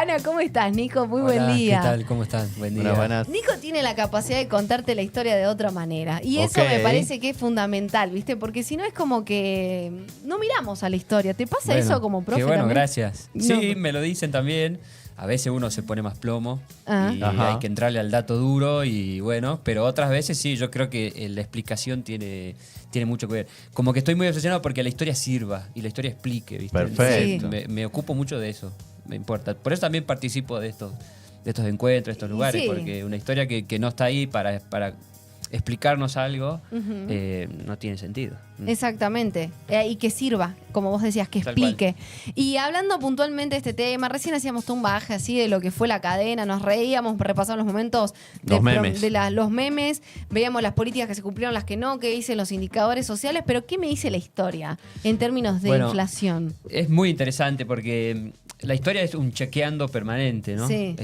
Ana, ¿cómo estás, Nico? Muy Hola, buen día. ¿qué tal? ¿Cómo están? Buen día. Buenas. Nico tiene la capacidad de contarte la historia de otra manera. Y eso me parece que es fundamental, ¿viste? Porque si no es como que no miramos a la historia. ¿Te pasa Bueno, eso como profe que bueno, también? gracias. No. Sí, me lo dicen también. A veces uno se pone más plomo y Ajá. hay que entrarle al dato duro y bueno, pero otras veces sí, yo creo que la explicación tiene mucho que ver. Como que estoy muy obsesionado porque la historia sirva y la historia explique, ¿viste? Perfecto. Me ocupo mucho de eso, me importa. Por eso también participo de estos encuentros, de estos lugares, Sí. porque una historia que no está ahí para explicarnos algo no tiene sentido. Exactamente. Y que sirva, como vos decías, que Tal explique. Y hablando puntualmente de este tema, recién hacíamos todo un baje así de lo que fue la cadena, nos reíamos, repasamos los momentos Los memes. los memes, veíamos las políticas que se cumplieron, las que no, qué dicen los indicadores sociales, pero ¿qué me dice la historia en términos de Bueno, inflación? Es muy interesante porque la historia es un chequeando permanente, ¿no? Sí.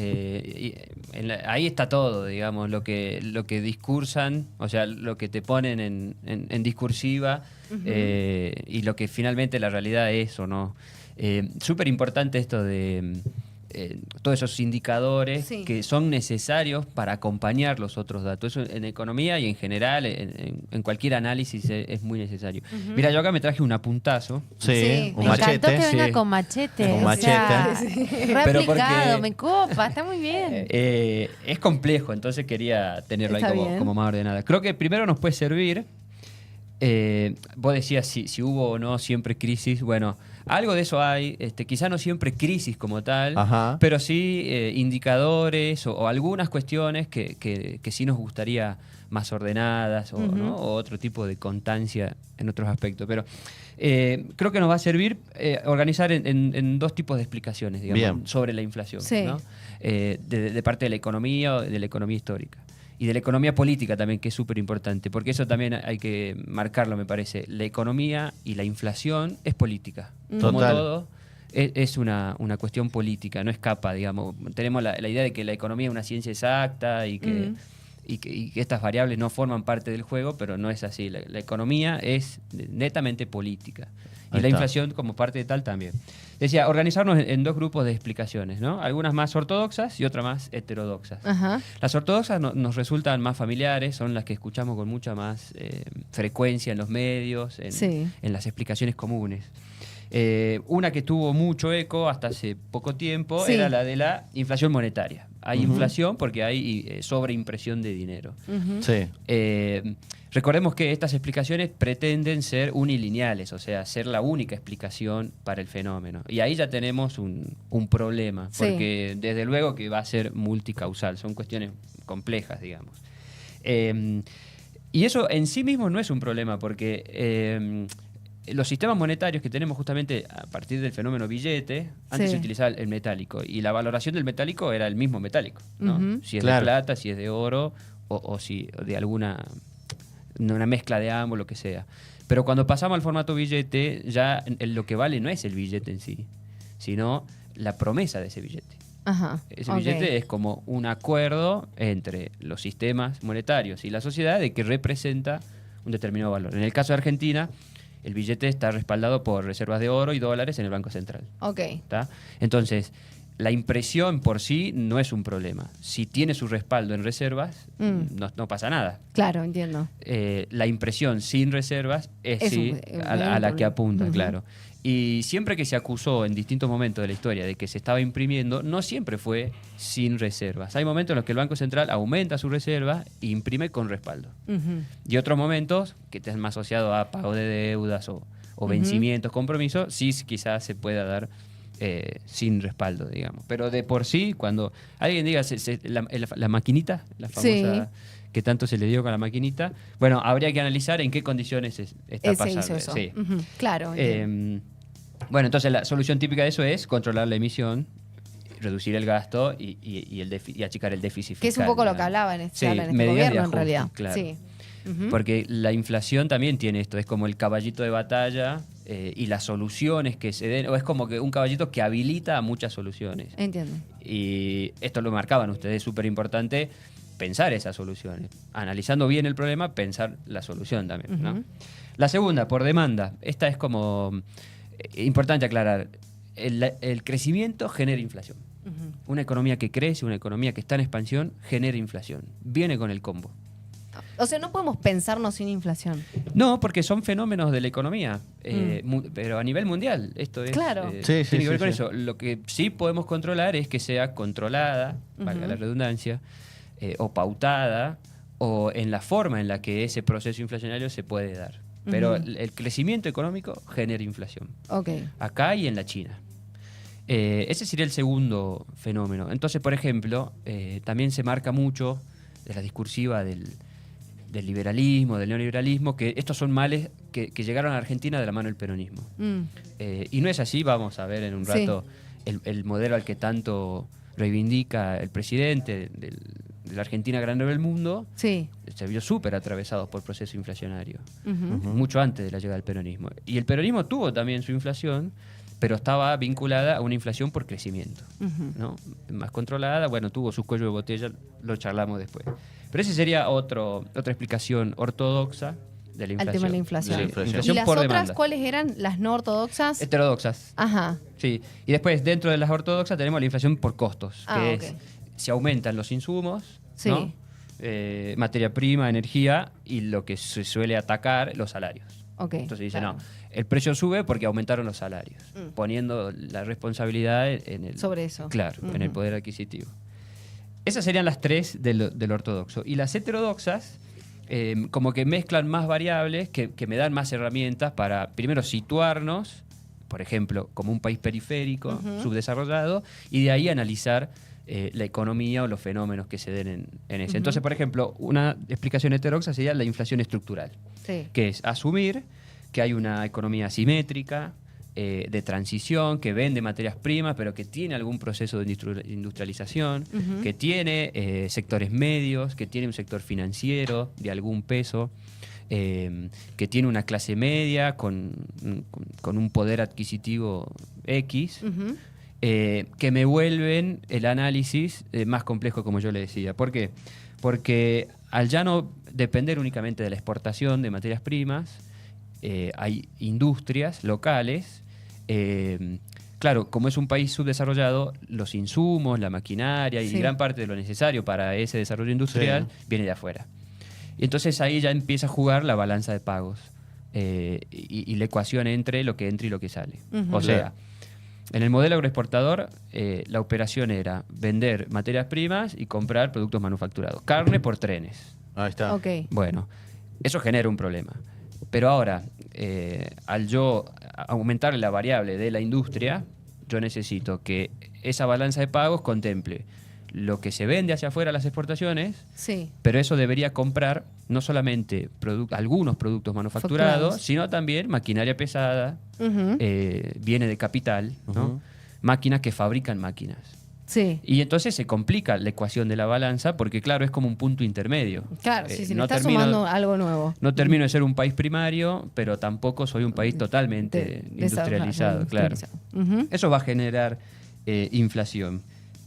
Ahí está todo, digamos, lo que discursan, o sea, lo que te ponen en discursiva y lo que finalmente la realidad es o no. Súper importante esto de todos esos indicadores Sí. que son necesarios para acompañar los otros datos. Eso en economía y en general, en cualquier análisis es muy necesario. Mira, yo acá me traje un apuntazo. Sí, un me machete. encantó que venga Sí. con machete. Con o sea, machete. re Pero aplicado, porque- me copa, está muy bien. Es complejo, entonces quería tenerlo Está ahí bien. como más ordenada. Creo que primero nos puede servir, vos decías si hubo o no siempre crisis, bueno, algo de eso hay, quizá no siempre crisis como tal, Ajá. pero sí indicadores o algunas cuestiones que sí nos gustaría más ordenadas ¿no? O otro tipo de constancia en otros aspectos. Pero creo que nos va a servir organizar en dos tipos de explicaciones, digamos, Bien. sobre la inflación, Sí. ¿no? De parte de la economía o de la economía histórica. Y de la economía política también, que es súper importante, porque eso también hay que marcarlo, me parece. La economía y la inflación es política. Como Total. todo, es una cuestión política, no escapa, digamos. Tenemos la idea de que la economía es una ciencia exacta y que estas variables no forman parte del juego, pero no es así. La economía es netamente política. Y Ahí la está. inflación como parte de tal también. Decía, organizarnos en dos grupos de explicaciones, ¿no? Algunas más ortodoxas y otras más heterodoxas. Ajá. Las ortodoxas nos resultan más familiares, son las que escuchamos con mucha más frecuencia en los medios, Sí. en las explicaciones comunes. Una que tuvo mucho eco hasta hace poco tiempo Sí. era la de la inflación monetaria. Hay inflación porque hay sobreimpresión de dinero. Sí. Recordemos que estas explicaciones pretenden ser unilineales, o sea, ser la única explicación para el fenómeno. Y ahí ya tenemos un problema, Sí. porque desde luego que va a ser multicausal, son cuestiones complejas, digamos. Y eso en sí mismo no es un problema, porque los sistemas monetarios que tenemos justamente a partir del fenómeno billete, antes Sí. se utilizaba el metálico, y la valoración del metálico era el mismo metálico, ¿no? Ujú. Si es Claro. de plata, si es de oro, o si de alguna una mezcla de ambos, lo que sea. Pero cuando pasamos al formato billete, ya lo que vale no es el billete en sí, sino la promesa de ese billete. Ajá. Ese Ok. billete es como un acuerdo entre los sistemas monetarios y la sociedad de que representa un determinado valor. En el caso de Argentina, el billete está respaldado por reservas de oro y dólares en el Banco Central. Ok. ¿Tá? Entonces, la impresión por sí no es un problema. Si tiene su respaldo en reservas, no pasa nada. Claro, entiendo. La impresión sin reservas es Es sí un a la que problema. apunta, Ujú. claro. Y siempre que se acusó en distintos momentos de la historia de que se estaba imprimiendo, no siempre fue sin reservas. Hay momentos en los que el Banco Central aumenta su reserva e imprime con respaldo. Ujú. Y otros momentos que están más asociados a pago de deudas o vencimientos, compromisos, sí quizás se pueda dar sin respaldo, digamos. Pero de por sí, cuando alguien diga la maquinita, la famosa que tanto se le dio con la maquinita, bueno, habría que analizar en qué condiciones está Se pasando. hizo eso. Sí. Ujú. Claro. entiendo. Bueno, entonces la solución típica de eso es controlar la emisión, reducir el gasto y achicar el déficit fiscal. Que es un poco lo que digamos. hablaba en Sí, este medidas de gobierno, en ajuste, realidad. claro. Sí. Ujú. Porque la inflación también tiene esto, es como el caballito de batalla y las soluciones que se den, o es como que un caballito que habilita a muchas soluciones. Entiendo. Y esto lo marcaban ustedes, es súper importante pensar esas soluciones. Analizando bien el problema, pensar la solución también, ¿no? Ujú. La segunda, por demanda. Esta es como importante aclarar. El crecimiento genera inflación. Una economía que crece, una economía que está en expansión, genera inflación. Viene con el combo. O sea, no podemos pensarnos sin inflación. No, porque son fenómenos de la economía, pero a nivel mundial. Esto es, Claro. tiene que ver con eso. Lo que sí podemos controlar es que sea controlada, valga la redundancia, o pautada, o en la forma en la que ese proceso inflacionario se puede dar. Pero el crecimiento económico genera inflación. Okay. Acá y en la China. Ese sería el segundo fenómeno. Entonces, por ejemplo, también se marca mucho de la discursiva del liberalismo, del neoliberalismo, que estos son males que llegaron a Argentina de la mano del peronismo. Y no es así, vamos a ver en un rato el modelo al que tanto reivindica el presidente de la Argentina grande del mundo, se vio súper atravesado por proceso inflacionario, mucho antes de la llegada del peronismo. Y el peronismo tuvo también su inflación, pero estaba vinculada a una inflación por crecimiento, ¿no? Más controlada, bueno, tuvo su cuello de botella, lo charlamos después. Pero esa sería otra explicación ortodoxa de la inflación. Al tema de la inflación. Inflación ¿Y las por otras demanda. cuáles eran? ¿Las no ortodoxas? Heterodoxas. Ajá. Sí. Y después, dentro de las ortodoxas, tenemos la inflación por costos, que ok. es si aumentan los insumos, Sí. ¿no? Materia prima, energía, y lo que se suele atacar, los salarios. Ok. Entonces dice, claro. no, el precio sube porque aumentaron los salarios, poniendo la responsabilidad en el... Sobre eso. Claro, en el poder adquisitivo. Esas serían las tres del ortodoxo. Y las heterodoxas, como que mezclan más variables que me dan más herramientas para, primero, situarnos, por ejemplo, como un país periférico, subdesarrollado, y de ahí analizar la economía o los fenómenos que se den en ese. Entonces, por ejemplo, una explicación heterodoxa sería la inflación estructural, Sí. que es asumir que hay una economía asimétrica, de transición, que vende materias primas, pero que tiene algún proceso de industrialización, que tiene sectores medios, que tiene un sector financiero de algún peso, que tiene una clase media con un poder adquisitivo X, que me vuelven el análisis más complejo, como yo le decía. ¿Por qué? Porque al ya no depender únicamente de la exportación de materias primas, hay industrias locales. Claro, como es un país subdesarrollado, los insumos, la maquinaria y gran parte de lo necesario para ese desarrollo industrial viene de afuera. Y entonces ahí ya empieza a jugar la balanza de pagos y la ecuación entre lo que entra y lo que sale. O sea, en el modelo agroexportador, la operación era vender materias primas y comprar productos manufacturados. Carne por trenes. Ahí está. Ok. Bueno, eso genera un problema. Pero ahora, al yo aumentar la variable de la industria, yo necesito que esa balanza de pagos contemple lo que se vende hacia afuera, las exportaciones, Sí. pero eso debería comprar no solamente algunos productos manufacturados, sino también maquinaria pesada, bienes de capital, ¿no? Máquinas que fabrican máquinas. Sí. Y entonces se complica la ecuación de la balanza porque, claro, es como un punto intermedio. Claro, sí, le no está termino- sumando algo nuevo. No termino de ser un país primario, pero tampoco soy un país totalmente industrializado, claro. Eso va a generar inflación.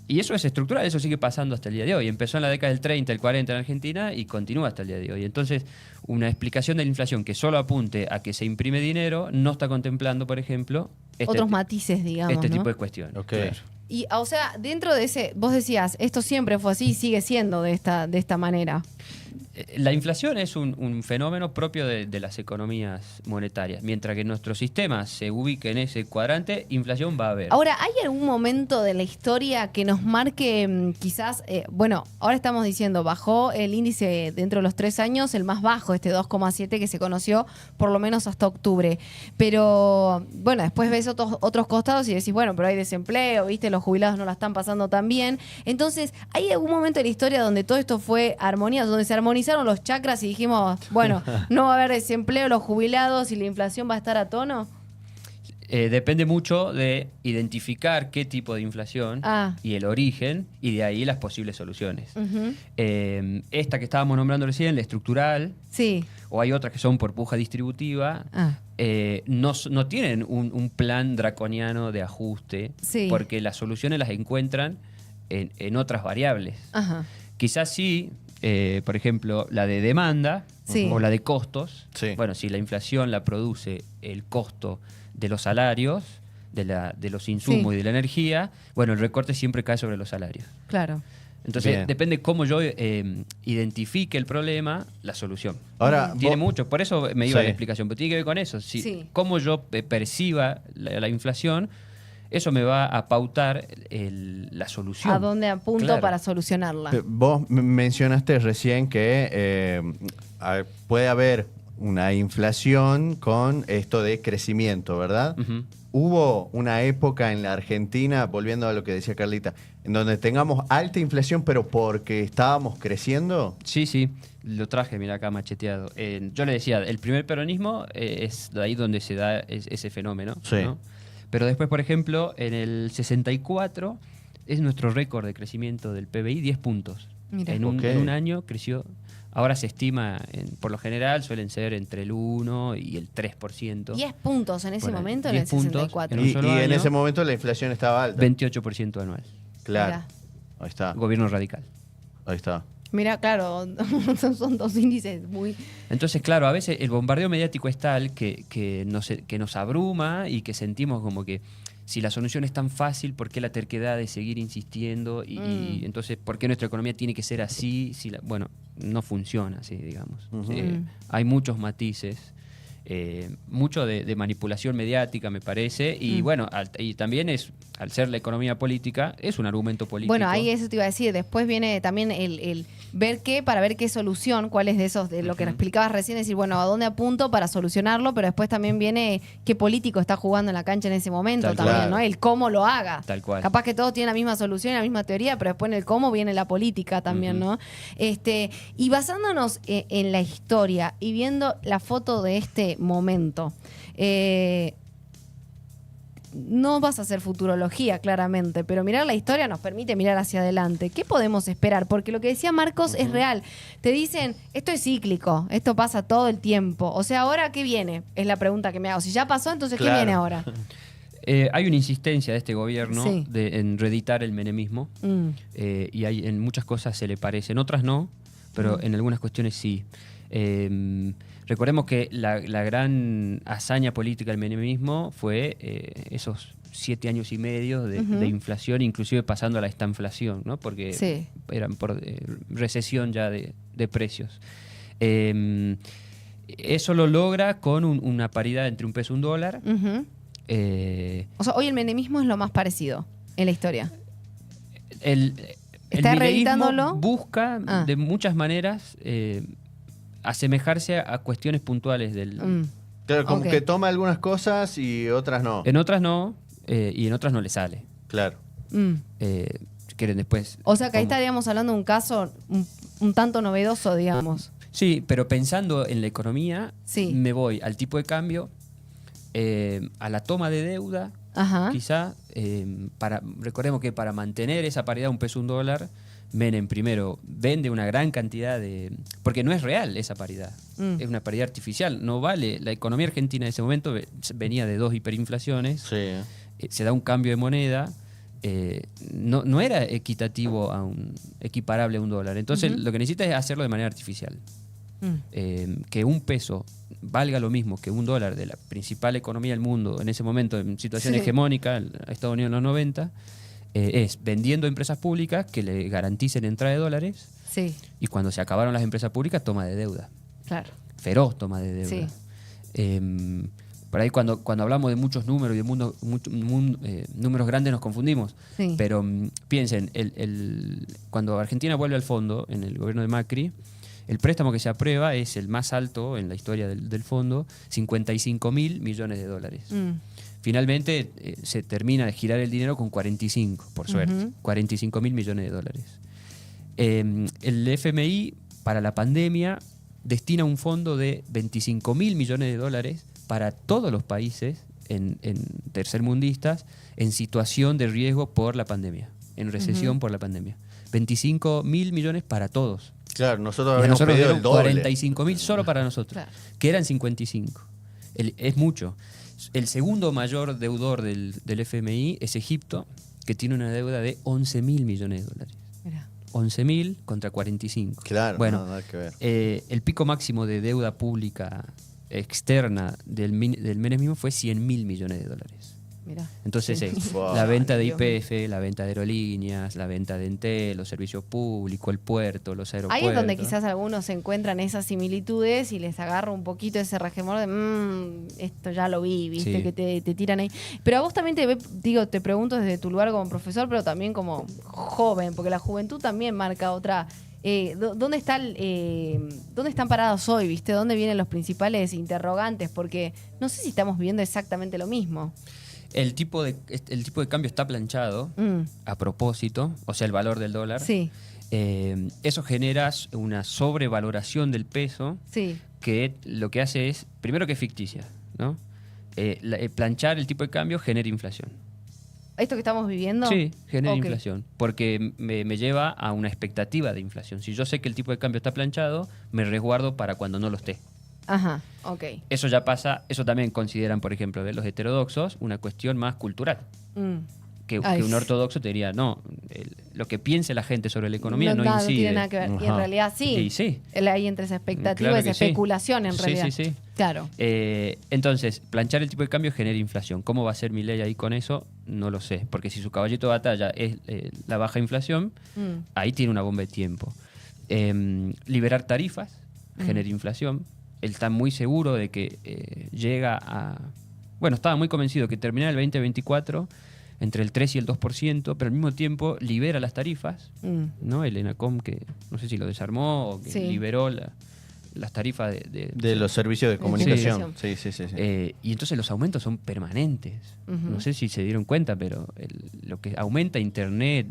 Y eso es estructural, eso sigue pasando hasta el día de hoy. Empezó en la década del 30, el 40 en Argentina y continúa hasta el día de hoy. Entonces, una explicación de la inflación que solo apunte a que se imprime dinero no está contemplando, por ejemplo, Otros matices, digamos, este ¿no? tipo de cuestiones. Ok. Claro. Y, o sea, dentro de ese, vos decías, esto siempre fue así y sigue siendo de esta manera. La inflación es un fenómeno propio de las economías monetarias. Mientras que nuestro sistema se ubique en ese cuadrante, inflación va a haber. Ahora, ¿hay algún momento de la historia que nos marque quizás, bueno, ahora estamos diciendo, bajó el índice dentro de los 3 años, el más bajo, este 2,7 que se conoció por lo menos hasta octubre. Pero, bueno, después ves otros costados y decís, bueno, pero hay desempleo, ¿viste? Los jubilados no la están pasando tan bien. Entonces, ¿hay algún momento de la historia donde todo esto fue armonía, donde se armonizaron los chakras y dijimos, bueno, no va a haber desempleo, los jubilados y la inflación va a estar a tono? Depende mucho de identificar qué tipo de inflación y el origen, y de ahí las posibles soluciones. Esta que estábamos nombrando recién, la estructural, Sí. o hay otras que son por puja distributiva, no tienen un plan draconiano de ajuste, Sí. porque las soluciones las encuentran en otras variables. Ajá. Quizás sí, por ejemplo, la de demanda Sí. o la de costos. Sí. Bueno, si la inflación la produce el costo de los salarios, de los insumos y de la energía, bueno, el recorte siempre cae sobre los salarios. Claro. Entonces, Bien. depende cómo yo identifique el problema, la solución. Ahora, Tiene vos- mucho, por eso me iba a Sí. la explicación, pero tiene que ver con eso. Sí. Cómo yo perciba la inflación, eso me va a pautar la solución. ¿A dónde apunto Claro. para solucionarla? Vos mencionaste recién que puede haber una inflación con esto de crecimiento, ¿verdad? Ujú. Hubo una época en la Argentina, volviendo a lo que decía Carlita, en donde tengamos alta inflación, pero porque estábamos creciendo. Sí, lo traje, mira acá macheteado. Yo le decía, el primer peronismo es de ahí donde se da ese fenómeno. Sí. ¿no? Pero después, por ejemplo, en el 64 es nuestro récord de crecimiento del PBI, 10 puntos. Mira. En Ok. un año creció. Ahora se estima, por lo general, suelen ser entre el 1 y el 3%. 10 puntos en ese Bueno, momento, en el 10 puntos 64. en un Y solo en año. ese momento la inflación estaba alta. 28% anual. Claro. Mirá. Ahí está. Gobierno radical. Ahí está. Mira, claro, son dos índices muy... Entonces, claro, a veces el bombardeo mediático es tal que nos abruma y que sentimos como que si la solución es tan fácil, ¿por qué la terquedad de seguir insistiendo? Y entonces, ¿por qué nuestra economía tiene que ser así? Bueno, no funciona así, digamos. Ujú. Hay muchos matices, mucho de manipulación mediática, me parece, y bueno, y también al ser la economía política, es un argumento político. Bueno, ahí eso te iba a decir. Después viene también el ver qué, para ver qué solución, cuál es de esos, de lo que explicabas recién, decir, bueno, a dónde apunto para solucionarlo, pero después también viene qué político está jugando en la cancha en ese momento Tal también, cual. ¿no? El cómo lo haga. Tal cual. Capaz que todos tienen la misma solución, la misma teoría, pero después en el cómo viene la política también, ¿no? Y basándonos en la historia y viendo la foto de este momento, no vas a hacer futurología, claramente, pero mirar la historia nos permite mirar hacia adelante. ¿Qué podemos esperar? Porque lo que decía Marcos es real. Te dicen, esto es cíclico, esto pasa todo el tiempo. O sea, ¿ahora qué viene? Es la pregunta que me hago. Si ya pasó, entonces, Claro. ¿qué viene ahora? Hay una insistencia de este gobierno Sí. en reeditar el menemismo. Mm. Y en muchas cosas se le parece, en otras no, pero en algunas cuestiones sí. Recordemos que la gran hazaña política del menemismo fue esos 7 años y medio de inflación, inclusive pasando a la estanflación, ¿no? Porque Sí. eran por recesión ya de precios. Eso lo logra con una paridad entre un peso y un dólar. Ujú. O sea, hoy el menemismo es lo más parecido en la historia. El ¿Está mileísmo reeditándolo? busca Ah. de muchas maneras asemejarse a cuestiones puntuales del... Mm. Claro, como Ok. que toma algunas cosas y otras no. En otras no, y en otras no le sale. Claro. Mm. Si quieren después... O sea, que ahí como- estaríamos hablando de un caso un tanto novedoso, digamos. Sí, pero pensando en la economía, Sí. me voy al tipo de cambio, a la toma de deuda, Ajá. quizá, recordemos que para mantener esa paridad un peso un dólar, Menem primero vende una gran cantidad de... Porque no es real esa paridad, Mm. es una paridad artificial, no vale. La economía argentina en ese momento venía de 2 hiperinflaciones, Sí. se da un cambio de moneda, no era equitativo equiparable a un dólar. Entonces lo que necesita es hacerlo de manera artificial. Mm. Que un peso valga lo mismo que un dólar de la principal economía del mundo en ese momento, en situación Sí. hegemónica, Estados Unidos en los 90, es vendiendo empresas públicas que le garanticen entrada de dólares, Sí, y cuando se acabaron las empresas públicas, toma de deuda. claro. Feroz toma de deuda. Por ahí cuando hablamos de muchos números y de números grandes nos confundimos. Sí. Pero piensen, cuando Argentina vuelve al fondo, en el gobierno de Macri, el préstamo que se aprueba es el más alto en la historia del fondo, 55.000 millones de dólares. Mm. Finalmente se termina de girar el dinero con 45, por suerte, Ujú. 45.000 millones de dólares. El FMI para la pandemia destina un fondo de 25.000 millones de dólares para todos los países en tercermundistas en situación de riesgo por la pandemia, en recesión por la pandemia. 25.000 millones para todos. Claro, nosotros Y a habíamos nosotros pedido dieron el doble. 45.000 solo para nosotros, Claro. que eran 55. Es mucho. El segundo mayor deudor del FMI es Egipto, que tiene una deuda de 11.000 millones de dólares. Mira. 11.000 contra 45. Claro, Bueno, nada que ver. el pico máximo de deuda pública externa del menemismo fue 100.000 millones de dólares. Mirá. Entonces es Wow, la venta de Dios mío. YPF, la venta de aerolíneas, la venta de Entel, los servicios públicos, el puerto, los aeropuertos. Ahí es donde quizás algunos encuentran esas similitudes y les agarra un poquito ese resquemor de esto ya lo vi, viste, Sí. que te tiran ahí. Pero a vos también te pregunto desde tu lugar como profesor, pero también como joven, porque la juventud también marca otra. ¿Dónde están parados hoy, viste? ¿Dónde vienen los principales interrogantes? Porque no sé si estamos viviendo exactamente lo mismo. El tipo de cambio está planchado a propósito, o sea, el valor del dólar. Sí, Eso genera una sobrevaloración del peso sí. que lo que hace es, primero que es ficticia, ¿no? Planchar el tipo de cambio genera inflación. ¿Esto que estamos viviendo? Sí, genera Ok. inflación, porque me lleva a una expectativa de inflación. Si yo sé que el tipo de cambio está planchado, me resguardo para cuando no lo esté. Ajá, ok. Eso ya pasa, eso también consideran, por ejemplo, de los heterodoxos, una cuestión más cultural. Mm. Que Ay, un ortodoxo te diría, no, lo que piense la gente sobre la economía no nada, incide. tiene nada que ver. Y en Ajá. realidad sí. Y sí. Hay entre esa expectativa Claro y esa que sí. especulación en Sí, realidad. sí, sí. Claro. Entonces, planchar el tipo de cambio genera inflación. ¿Cómo va a ser Milei ahí con eso? No lo sé. Porque si su caballito de batalla es la baja inflación, ahí tiene una bomba de tiempo. Liberar tarifas genera inflación. Él está muy seguro de que llega a... Bueno, estaba muy convencido que terminara el 2024 entre el 3 y el 2%, pero al mismo tiempo libera las tarifas, ¿no? El ENACOM, que no sé si lo desarmó o que Sí. liberó las tarifas De los servicios de comunicación. Sí. Sí. y entonces los aumentos son permanentes. Ujú. No sé si se dieron cuenta, pero lo que aumenta Internet...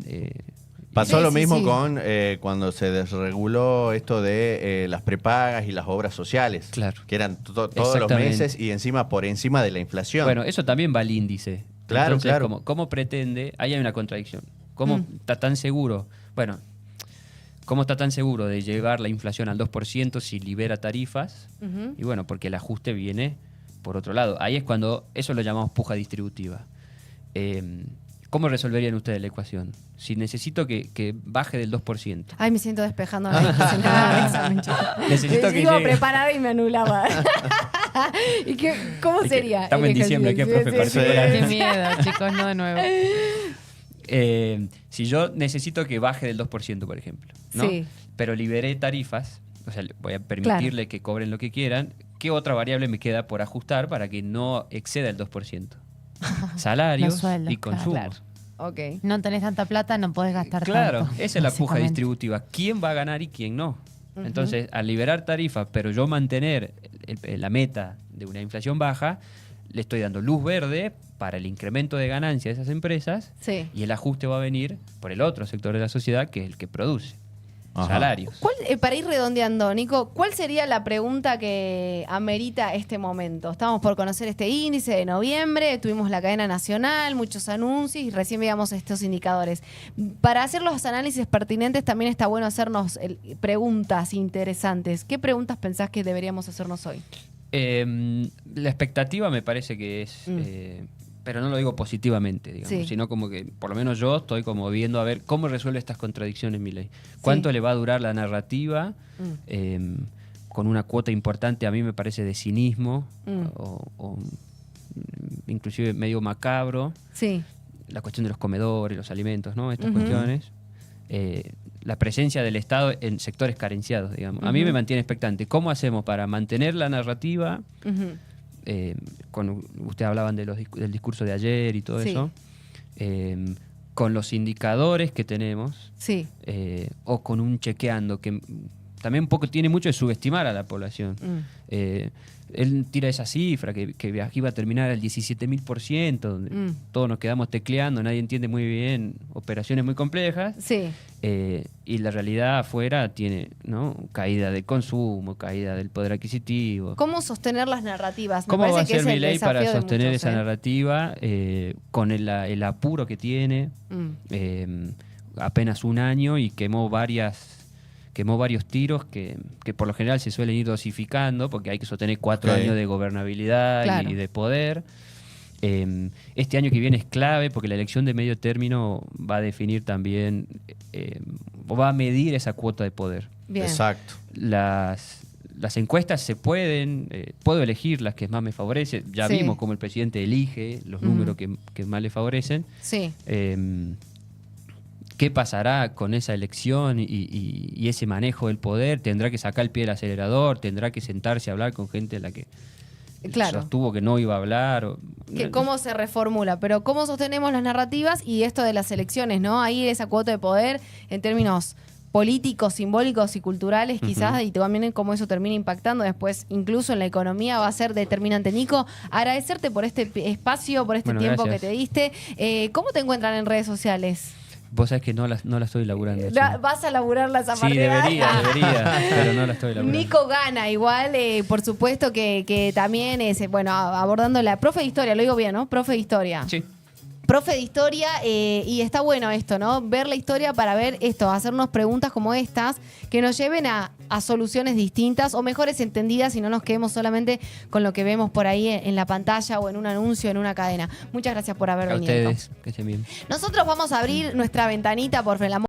Pasó Sí, lo sí, mismo sí. con cuando se desreguló esto de las prepagas y las obras sociales. Claro. Que eran todos los Exactamente. meses y encima por encima de la inflación. Bueno, eso también va al índice. Claro, Entonces, claro. ¿cómo pretende? Ahí hay una contradicción. ¿Cómo está tan seguro? Bueno, ¿cómo está tan seguro de llevar la inflación al 2% si libera tarifas? Ujú. Y bueno, porque el ajuste viene por otro lado. Ahí es cuando, eso lo llamamos puja distributiva. ¿Cómo resolverían ustedes la ecuación? Si necesito que baje del 2%. Ay, me siento despejando la discusión del examen, chicos. Necesito que Iba llegue. preparada y me anulaba. ¿Cómo Es que sería? estamos en diciembre, ¿qué, profe? Particular. Qué miedo, chicos, no de nuevo. Si yo necesito que baje del 2%, por ejemplo, ¿no? Sí. Pero liberé tarifas, o sea, voy a permitirle que cobren lo que quieran, ¿qué otra variable me queda por ajustar para que no exceda el 2%? Salarios Los sueldos, y consumos. Claro. Ok. No tenés tanta plata, no podés gastar Claro, tanto. esa es la puja básicamente. distributiva. ¿Quién va a ganar y quién no? Entonces, al liberar tarifas, pero yo mantener la meta de una inflación baja, le estoy dando luz verde para el incremento de ganancias de esas empresas Sí. y el ajuste va a venir por el otro sector de la sociedad, que es el que produce. Ajá. Salarios. Para ir redondeando, Nico, ¿cuál sería la pregunta que amerita este momento? Estamos por conocer este índice de noviembre, tuvimos la cadena nacional, muchos anuncios y recién veíamos estos indicadores. Para hacer los análisis pertinentes también está bueno hacernos preguntas interesantes. ¿Qué preguntas pensás que deberíamos hacernos hoy? La expectativa me parece que es, pero no lo digo positivamente, digamos, Sí. sino como que por lo menos yo estoy como viendo a ver cómo resuelve estas contradicciones Milei. ¿Cuánto Sí. le va a durar la narrativa? Con una cuota importante, a mí me parece, de cinismo o inclusive medio macabro. Sí. La cuestión de los comedores, los alimentos, ¿no? Estas cuestiones. La presencia del Estado en sectores carenciados, digamos. A mí me mantiene expectante. ¿Cómo hacemos para mantener la narrativa? Ujú. Ustedes hablaban del discurso de ayer y todo Sí. eso. Con los indicadores que tenemos, Sí. o con un chequeando que también un poco tiene mucho de subestimar a la población. Él tira esa cifra que iba a terminar al 17.000%, donde todos nos quedamos tecleando, nadie entiende muy bien, operaciones muy complejas. Sí. Y la realidad afuera tiene, ¿no? Caída del consumo, caída del poder adquisitivo. ¿Cómo sostener las narrativas? Me ¿Cómo va a parece que ser es el Milei para desafío de sostener muchos, esa narrativa con el apuro que tiene? Apenas un año y quemó varios tiros que por lo general se suelen ir dosificando porque hay que sostener 4 Ok. años de gobernabilidad Claro. y de poder. Este año que viene es clave porque la elección de medio término va a definir también, o va a medir esa cuota de poder. Bien. Exacto. las encuestas se pueden, puedo elegir las que más me favorecen. Ya Sí. vimos cómo el presidente elige los números que más le favorecen. Sí. ¿Qué pasará con esa elección y ese manejo del poder? ¿Tendrá que sacar el pie del acelerador? ¿Tendrá que sentarse a hablar con gente a la que Claro. sostuvo que no iba a hablar? ¿Cómo se reformula? Pero ¿cómo sostenemos las narrativas y esto de las elecciones, ¿no? Ahí esa cuota de poder en términos políticos, simbólicos y culturales quizás, y también en cómo eso termina impactando después, incluso en la economía, va a ser determinante. Nico, agradecerte por este espacio, por este Bueno, tiempo gracias. que te diste. ¿Cómo te encuentran en redes sociales? Vos sabés que no la estoy laburando. Sí, ¿Vas a laburarlas a Sí, partir de ahora? debería, pero no la estoy laburando. Nico Gana, igual, por supuesto que también es, bueno, abordando la profe de historia, lo digo bien, ¿no? Profe de historia. Sí. Profe de historia, y está bueno esto, ¿no? Ver la historia para ver esto, hacernos preguntas como estas que nos lleven a soluciones distintas o mejores entendidas y no nos quedemos solamente con lo que vemos por ahí en la pantalla o en un anuncio, en una cadena. Muchas gracias por haber A venido. Nico. ustedes, que estén bien. Nosotros vamos a abrir nuestra ventanita por el amor.